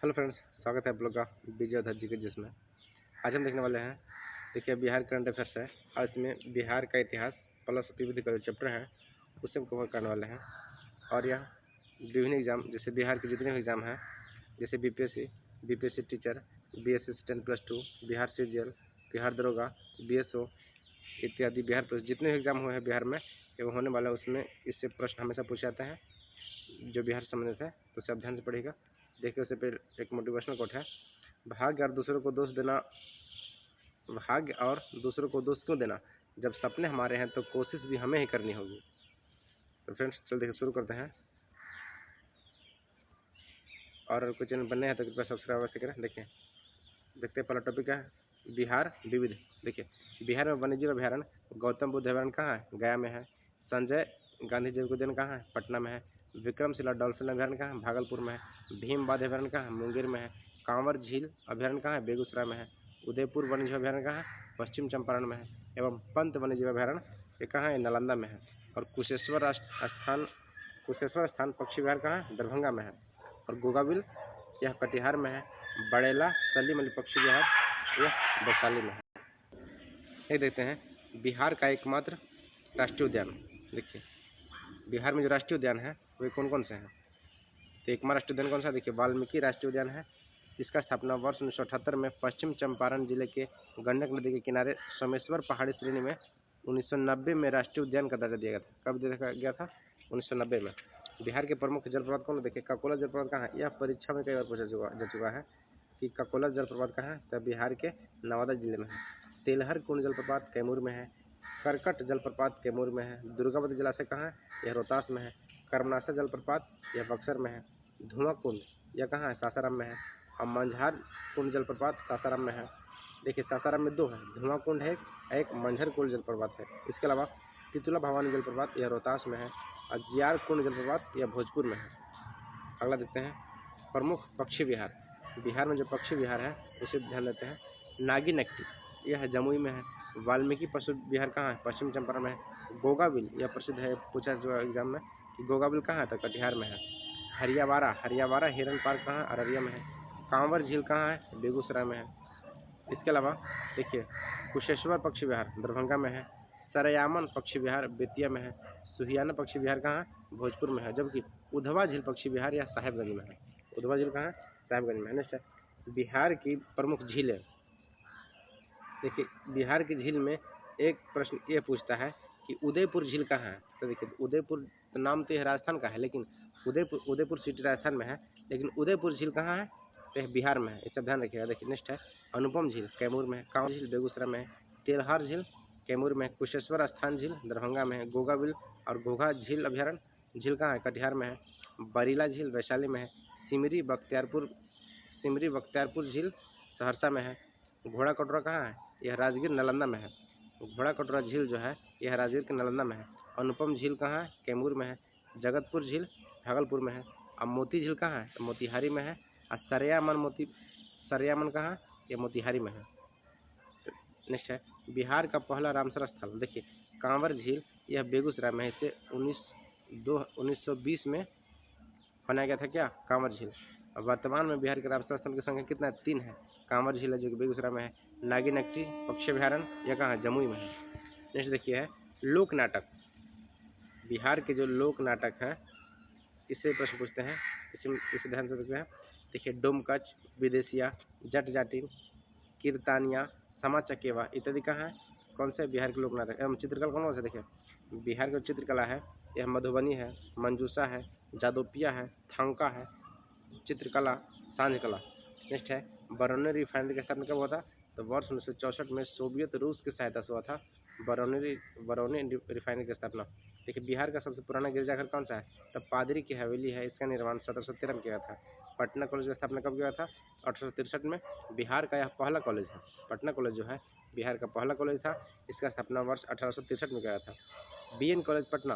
Hello friends, स्वागत है आप लोग का विजय उधर जी के जिसमें आज हम देखने वाले हैं। देखिए, बिहार करंट अफेयर्स है और इसमें बिहार का इतिहास प्लस विविध का जो चैप्टर है उससे हम कवर करने वाले हैं। और यह विभिन्न एग्जाम जैसे बिहार के जितने भी एग्जाम हैं जैसे BPSC teacher, BSS 10+2, Bihar CGL, Bihar दरोगा, बीएसओ इत्यादि बिहार पुलिस जितने भी एग्जाम हुए हैं बिहार में एवं होने वाला उसमें इससे प्रश्न हमेशा पूछे जाते हैं जो बिहार से संबंधित है। तो उसे आप ध्यान से पढ़िएगा। देखिए, उससे पहले एक मोटिवेशनल कोट है, भाग्य और दूसरों को दोष देना, भाग्य और दूसरों को दोष क्यों देना, जब सपने हमारे हैं तो कोशिश भी हमें ही करनी होगी। तो फ्रेंड्स चल देखिए शुरू करते हैं। और कोई चैनल बनने हैं तो कृपया सब्सक्राइब अवश्य करें। देखिए देखते हैं, पहला टॉपिक है बिहार विविध। देखिए, बिहार में वन्यजीव अभ्यारण्य गौतम बुद्ध अभ्यारण्य कहाँ है? गया में है। संजय गांधी जैविक उद्यान कहाँ है? पटना में है। विक्रमशिला डॉल्फिन अभ्यारण्य कहाँ है? भागलपुर में है। भीमबाध अभ्यारण्य कहाँ है? मुंगेर में है। कांवर झील अभ्यारण्य कहाँ है? बेगूसराय में है। उदयपुर वन्यजीव अभ्यारण्य कहाँ है? पश्चिम चंपारण में है। एवं पंत वन्यजीव अभ्यारण्य ये कहाँ है? नालंदा में है। और कुशेश्वर स्थान पक्षी विहार कहाँ है? दरभंगा में है। और गोगाबिल यह कटिहार में है। बड़ेला सलीम अली पक्षी विहार यह वैशाली में है। ये देखते हैं बिहार का एकमात्र राष्ट्रीय उद्यान। देखिए, बिहार में जो राष्ट्रीय उद्यान है वे कौन कौन से हैं? तो एकमात्र राष्ट्रीय उद्यान कौन सा? देखिए, वाल्मीकि राष्ट्रीय उद्यान है। इसका स्थापना वर्ष 1978 में पश्चिम चंपारण जिले के गंडक नदी के किनारे सोमेश्वर पहाड़ी श्रेणी में 1990 में राष्ट्रीय उद्यान का दर्जा दिया गया था। कब दिया गया था? 1990 में। बिहार के प्रमुख जलप्रपात कौन? देखिए, ककोला जलप्रपात कहाँ है? यह परीक्षा में कई बार पूछा जा चुका है कि ककोला जलप्रपात कहाँ है? तो बिहार के नवादा जिले में है। तेलहर कुंड जलप्रपात कैमूर में है। करकट जलप्रपात कैमूर में है। दुर्गावती जलाशय कहाँ है? यह रोहतास में है। कर्मनाशा जलप्रपात यह बक्सर में है। धुआं कुंड यह कहाँ है? सासाराम में है। और मंझार कुंड जलप्रपात सासाराम में है। देखिए, सासाराम में दो है, धुआं कुंड है, एक मंझर कुंड जलप्रपात है। इसके अलावा तितुला भवानी जलप्रपात यह रोहतास में है। और जियार कुंड जलप्रपात यह भोजपुर में है। अगला देखते हैं प्रमुख पक्षी विहार। बिहार में जो पक्षी विहार है उसे ध्यान देते हैं। नागी नक्टी यह जमुई में है। वाल्मीकि पशु विहार कहाँ है? पश्चिम चंपारण में है। गोगाबिल यह प्रसिद्ध है, पूछा जो एग्जाम में कि गोगाबिल कहाँ है? तो कटिहार में है। हरियावारा हिरन पार्क कहाँ है? अररिया में है। कांवर झील कहाँ है? बेगूसराय में है। इसके अलावा देखिए, कुशेश्वर पक्षी विहार दरभंगा में है। सरयामन पक्षी विहार बेतिया में है। सुहियाना पक्षी विहार कहाँ है? भोजपुर में है। जबकि उधवा झील पक्षी विहार या साहेबगंज में है। उधवा झील कहाँ है? साहेबगंज में है। नेक्स्ट, बिहार की प्रमुख झीलें। देखिए, बिहार की झील में एक प्रश्न ये पूछता है कि उदयपुर झील कहाँ है? तो देखिए, उदयपुर नाम तो यह राजस्थान का है, लेकिन उदयपुर सिटी राजस्थान में है, लेकिन उदयपुर झील कहाँ है? तो यह बिहार में है। इसका ध्यान रखिएगा। देखिए, नेक्स्ट है अनुपम झील कैमूर में है। कांवर झील बेगूसराय में है। तेलहार झील कैमूर में है। कुशेश्वर स्थान झील दरभंगा में है। गोगाबिल और घोघा झील अभ्यारण्य झील कहाँ है? कटिहार में है। बरीला झील वैशाली में है। सिमरी बख्तियारपुर झील सहरसा में है। घोड़ा कटोरा कहाँ है? यह राजगीर नालंदा में है। घोड़ा कटोरा झील जो है यह राजगीर के नालंदा में है। अनुपम झील कहाँ है? कैमूर में है। जगतपुर झील भागलपुर में है। अब मोती झील कहाँ है? तो मोतिहारी में है। और सरयामन कहाँ है? यह मोतिहारी में है। नेक्स्ट है बिहार का पहला रामसर स्थल। देखिए, कांवर झील यह बेगूसराय में है। इसे 1920 में बनाया गया था क्या? कांवर झील। और वर्तमान में बिहार के रामसर स्थल की संख्या कितना है? 3 है। कांवर झील है जो कि बेगूसराय में है। नागी नक्टी पक्षी अभ्यारण्य यह कहाँ है? जमुई में है। नेक्स्ट देखिए है लोक नाटक। बिहार के जो लोक नाटक हैं इससे प्रश्न पूछते हैं, इसे ध्यान से देखते हैं। देखिए, डोमकच, विदेशिया, जट जाटिन, कीर्तानिया, समा चकेवा इत्यादि कहाँ है? कौन से? बिहार के लोक नाटक एवं चित्रकला कौन कौन से? देखिए, बिहार की चित्रकला है यह मधुबनी है, मंजूषा है, जादोपिया है, थांका है, चित्रकला, सांझ कला। नेक्स्ट है बरौनी रिफाइनरी का स्थापना कब हुआ था? तो वर्ष 1964 में सोवियत रूस की सहायता से हुआ था बरौनी रिफाइनरी की स्थापना। देखिए, बिहार का सबसे पुराना गिरजाघर कौन सा है? तो पादरी की हवेली है। इसका निर्माण 1713 में किया था। पटना कॉलेज की स्थापना कब किया था? 1863 में। बिहार का यह पहला कॉलेज है। पटना कॉलेज जो है बिहार का पहला कॉलेज था। इसका स्थापना वर्ष 1863 में किया था। BN कॉलेज पटना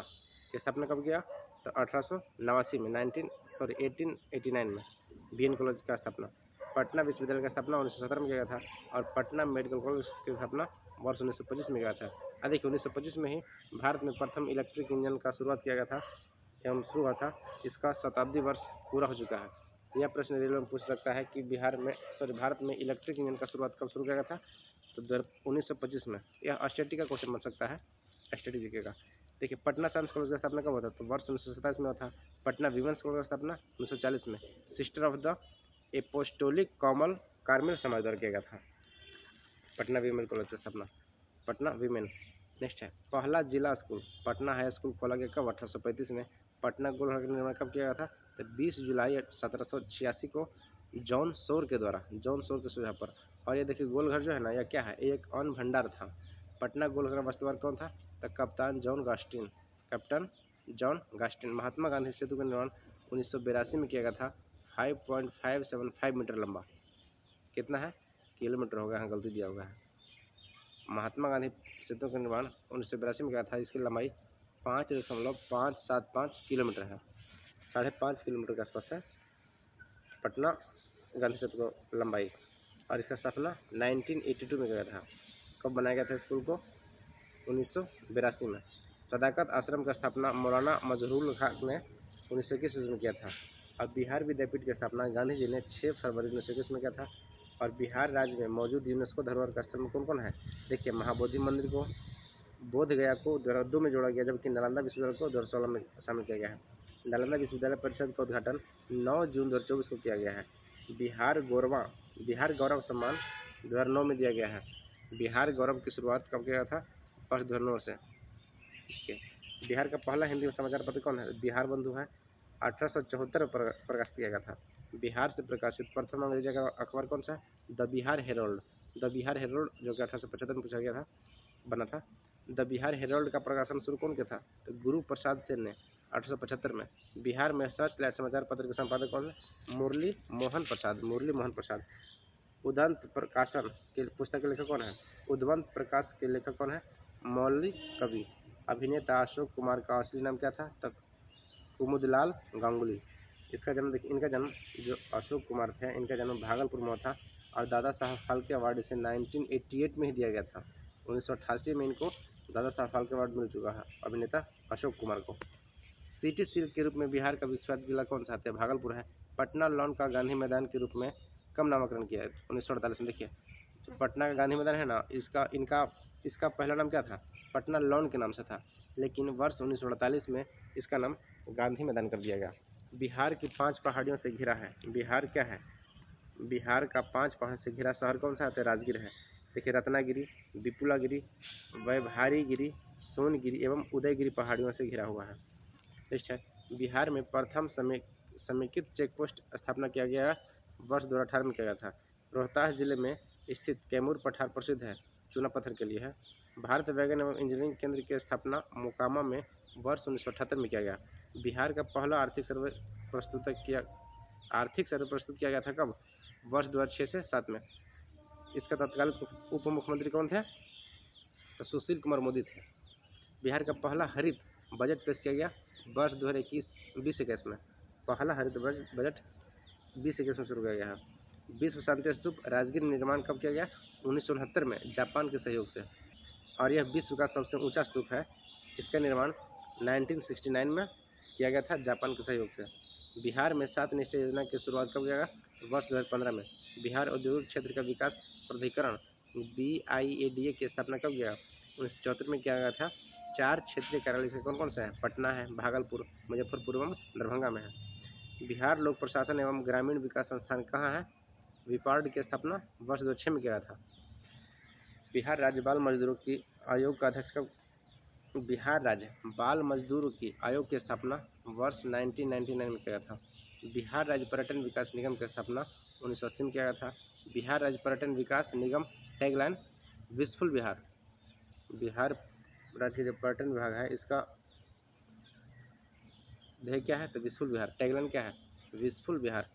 की स्थापना कब किया? तो 1889 में 1889 में BN कॉलेज का स्थापना। पटना विश्वविद्यालय का स्थापना 1917 में किया था। और पटना मेडिकल कॉलेज की स्थापना वर्ष 1925 में किया था। देखिए, 1925 में ही भारत में प्रथम इलेक्ट्रिक इंजन का शुरुआत किया गया था एवं शुरू हुआ था। इसका शताब्दी वर्ष पूरा हो चुका है। यह प्रश्न रेलवे में पूछ सकता है कि भारत में इलेक्ट्रिक इंजन का शुरुआत कब शुरू किया गया था, तो 1925 में। यह स्टैटिक का क्वेश्चन बन सकता है, स्टैटिक जीके का। देखिए, पटना साइंस कॉलेज का स्थापना कब हुआ था, तो वर्ष 1927 में हुआ था। पटना वीमेंस कॉलेज का स्थापना 1940 में, sister of the apostolic Carmel समाज द्वारा किया गया था। पटना वीमेन कॉलेज का स्थापना, पटना वीमेन। नेक्स्ट है, पहला जिला स्कूल पटना हाई स्कूल खोला गया कब, 1835 में। पटना गोलघर का निर्माण कब किया गया था, तो 20 जुलाई 1786 को जॉन शोर के सुझाव पर। और ये देखिए, गोलघर जो है ना, यह क्या है, एक अन्न भंडार था। पटना गोलघर का वास्तुकार कौन था, तो कैप्टन जॉन गास्टिन। महात्मा गांधी सेतु का निर्माण 1982 में किया गया था, 5.575 मीटर लंबा। कितना है, किलोमीटर होगा, यहाँ गलती दिया होगा है। महात्मा गांधी सेतु का निर्माण 1982 में किया था, इसकी लंबाई 5.575 किलोमीटर है, 5.5 किलोमीटर के आसपास है पटना गांधी सेतु का लंबाई। और इसका स्थापना 1982 में किया था। कब बनाया गया था स्कूल को, 1982 में। सदाकत आश्रम का स्थापना मौलाना मजहरूल हक ने 1921 में किया था। और बिहार विद्यापीठ की स्थापना गांधी जी ने 6 फरवरी 1921 में किया था। और बिहार राज्य में मौजूद यूनेस्को धरोहर का स्थल में कौन कौन है, देखिए, महाबोधि मंदिर को, बोध गया को 2002 में जोड़ा गया, जबकि नालंदा विश्वविद्यालय को 2016 में शामिल किया गया है। नालंदा विश्वविद्यालय परिषद का उद्घाटन 9 जून 2024 को किया गया है। बिहार गौरव सम्मान 2009 में दिया गया है। बिहार गौरव की शुरुआत कब किया था, 1 जनवरी से। बिहार का पहला हिंदी समाचार पत्र कौन है, बिहार बंधु है, 1874 में प्रकाशित किया गया था। बिहार से प्रकाशित प्रथम अंग्रेजी का अखबार कौन सा है, द बिहार हेरोल्ड। जो कि 1875 में पूछा गया था, बना था। द बिहार हेरोल्ड का प्रकाशन शुरू कौन किया था, तो गुरु प्रसाद सेन ने 1875 में। बिहार में सर्च लाइट समाचार पत्र के संपादक कौन है, मुरली मोहन प्रसाद। उदंत प्रकाशन के पुस्तक के लेखक कौन है, उद्वंत प्रकाश के लेखक कौन है, मौलिक कवि। अभिनेता अशोक कुमार का असली नाम क्या था, तब कुमुदलाल गांगुली। इसका जन्म देखिए, इनका जन्म, जो अशोक कुमार थे, इनका जन्म भागलपुर में हुआ था। और दादा साहब फाल्के अवार्ड इसे 1988 में ही दिया गया था। 1988 में इनको दादा साहब फाल्के अवार्ड मिल चुका है, अभिनेता अशोक कुमार को। सिटी सिल्क के रूप में बिहार का विख्यात जिला कौन सा है, भागलपुर है। पटना लॉन का गांधी मैदान के रूप में कब नामकरण किया है, 1948 में। देखिए, जो पटना का गांधी मैदान है ना, इसका पहला नाम क्या था, पटना लॉन के नाम से था, लेकिन वर्ष 1948 में इसका नाम गांधी मैदान कर दिया गया। बिहार की 5 पहाड़ियों से घिरा है, बिहार क्या है, बिहार का 5 पहाड़ से घिरा शहर कौन सा है, राजगीर है। देखिए, रत्नागिरी, विपुलागिरी, वैभारीगिरी, सोनगिरी एवं उदयगिरी पहाड़ियों से घिरा हुआ है। नेक्स्ट है, बिहार में प्रथम समेकित चेक पोस्ट स्थापना किया गया, वर्ष 2018 में किया गया था। रोहतास जिले में स्थित कैमूर पठार प्रसिद्ध है, चूना पत्थर के लिए है। भारत वैगन एवं इंजीनियरिंग केंद्र की स्थापना मोकामा में वर्ष 1978 में किया गया। बिहार का पहला आर्थिक सर्वे प्रस्तुत किया गया था, कब, वर्ष 2006 से 7 में। इसका तत्कालीन उप मुख्यमंत्री कौन थे, तो सुशील कुमार मोदी थे। बिहार का पहला हरित बजट पेश किया गया वर्ष 2021 में। पहला हरित बजट 2021 में शुरू किया गया है। विश्व शांति स्तूप राजगीर निर्माण कब किया गया, 1969 में, जापान के सहयोग से। और यह विश्व का सबसे ऊंचा स्तूप है। इसका निर्माण 1969 में किया गया था, जापान के सहयोग से। बिहार में 7 निश्चय योजना की शुरुआत कब किया गया, वर्ष 2015 में। बिहार औद्योगिक क्षेत्र का विकास प्राधिकरण BIADA की स्थापना कब किया, 1974 में किया गया था। 4 क्षेत्रीय कार्यालय से कौन कौन से हैं, पटना है, भागलपुर, मुजफ्फरपुर एवं दरभंगा में है। बिहार लोक प्रशासन एवं ग्रामीण विकास संस्थान कहाँ है, विपार्ड की स्थापना वर्ष 2006 में किया था। बिहार राज्य बाल मजदूरों की आयोग का अध्यक्ष कब, बिहार राज्य बाल मजदूरों की आयोग की स्थापना वर्ष 1999 में किया गया था। बिहार राज्य पर्यटन विकास निगम की स्थापना 1980 में किया गया था। बिहार राज्य पर्यटन विकास निगम टैगलाइन विशफुल बिहार। बिहार राज्य के जो पर्यटन विभाग है, इसका ध्येय क्या है, तो विशफुल बिहार। टैगलाइन क्या है, विशफुल बिहार।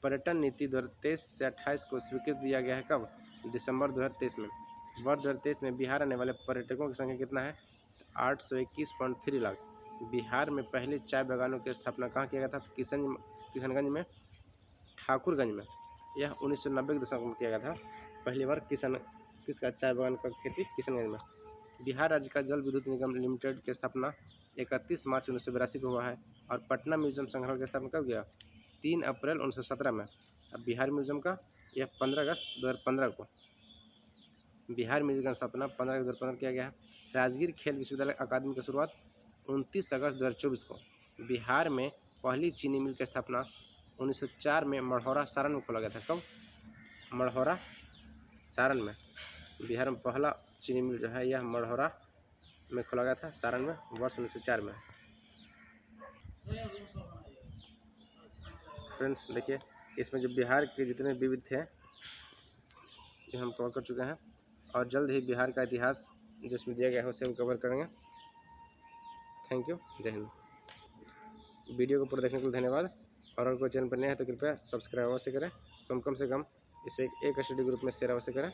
पर्यटन नीति 2023 से 28 को स्वीकृत दिया गया है, कब, दिसंबर 2023 में। वर्ष 2023 में बिहार आने वाले पर्यटकों की संख्या कितना है, 821.3 लाख। बिहार में पहले चाय बागानों की स्थापना कहाँ किया गया था, किशनगंज में, ठाकुरगंज में। यह 1990 के दशक में किया गया था। पहली बार किसका चाय बागान का खेती, किशनगंज में। बिहार राज्य का जल विद्युत निगम लिमिटेड की स्थापना 31 मार्च 1982 को हुआ है। और पटना म्यूजियम संग्रहालय की स्थापना कब किया, 3 अप्रैल 1917 में। अब बिहार म्यूजियम का यह 15 अगस्त 2015 को। बिहार म्यूजियम का स्थापना 15 अगस्त 2015 किया गया है। राजगीर खेल विश्वविद्यालय अकादमी की शुरुआत 29 अगस्त 2024 को। बिहार में पहली चीनी मिल की स्थापना 1904 में मढ़ौरा सारण में खोला गया था। कब? मढ़ौरा सारण में। बिहार में पहला चीनी मिल जो है यह मढ़ौरा में खोला गया था, सारण में, वर्ष 1904 में। फ्रेंड्स देखिए, इसमें जो बिहार के जितने विविध थे ये हम कवर कर चुके हैं, और जल्द ही बिहार का इतिहास जिसमें दिया गया है उसे हम कवर करेंगे। थैंक यू, जय हिंद। वीडियो को पूरा देखने के लिए धन्यवाद। और अगर कोई चैनल पर नया है तो कृपया सब्सक्राइब अवश्य करें। कम से कम इसे एक स्टडी ग्रुप में शेयर अवश्य करें।